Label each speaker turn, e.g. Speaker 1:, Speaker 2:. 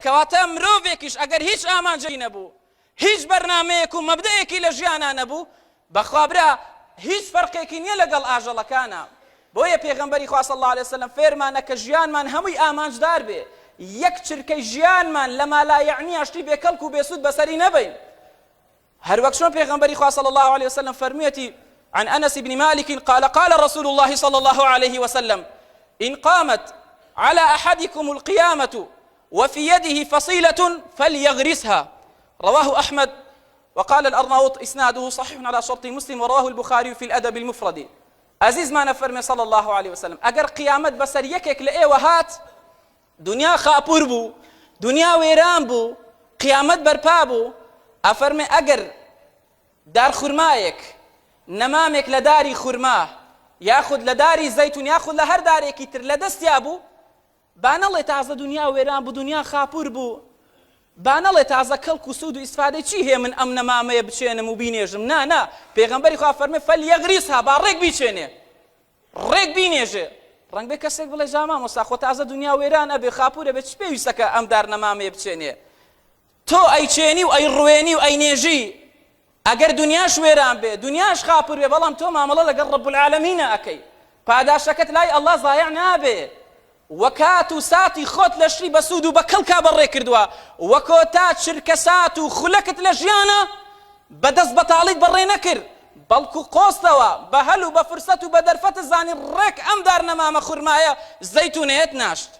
Speaker 1: کەواتە مرۆڤێکیش ئەگەر هیچ ئامانجەی نەبوو، هیچ بەرنامەیەک و مەبدەیەکی لە ژیانە نەبوو، بەخوابرا هیچ فەرقێکی نییە لەگەڵ ئاژەڵەکانە. بۆیە پێغەمبەری خوا صلی الله علیه وسلم فێرمانە کە ژیانمان هەمووی ئامانجدار بێ، یەک چرکەی ژیانمان لە مالایەعنی ئاشتی بێکەڵک و بێسوود بەسەری نەبین. هەروەک چۆن پێغەمبەری خوا صلی الله عليه وسلم فەرموویەتی عن أنس بن مالك قال قال رسول الله صلى الله عليه وسلم إن قامت على أحدكم القيامة وفي يده فصيلة فليغرسها، رواه أحمد وقال الأرناؤوط إسناده صحيح على شرط مسلم ورواه البخاري في الأدب المفرد. عزيز ما نفرمي صلى الله عليه وسلم أجر قيامت بسر يكك لإيه وهات دنيا خاپور بو، دنيا ويران بو، قيامت برپا بو، أفرمي أجر دار خرمايك نمامك لداري خرماه ياخذ لداري زيتون ياخذ لهر داري كتر لدستيا بو، بان الله تازه دنيا ويران بو، دنيا خاپور بو، بان الله تازه كلك وسود واستفاده چی هي من ام نمامه بچينم وبينيجم نا پیغمبري خو فرمي فليغرسها بارك بيچينه ريك بينيجه رنگ به کسێک بڵێ جاما مۆستا خۆ تازە دنیا وێران ئەبێ خاپورە بێت چ پێویستەکە ئەم دار نەمامەیە بچێنێ، تۆ ئەیچێنی و ئەیڕوێنی و ئەینێژی ئەگەر دنیاش وێران بێ دنیاش خاپور بێ، بەڵام تۆ مامەڵە لەگەڵ ڕەب العالەمینە ئەکەی، پاداشەکەت لای ئەڵڵا زایع نابێ. وەکات و ساتی خۆت لە شری بە سوود و بە کەڵکا بەڕێ کردووە، وەکۆ تا چرکە سات و خولەکت لە ژیانە بەدەست بەتاڵیت بەڕێ نەکرد، بەڵکو قۆستەوە بە هەل و بە فرسەت و بە دەرفەت زانی ڕێک ئەم دار نەمامە خورمایە زەیتونەیەت ناشت.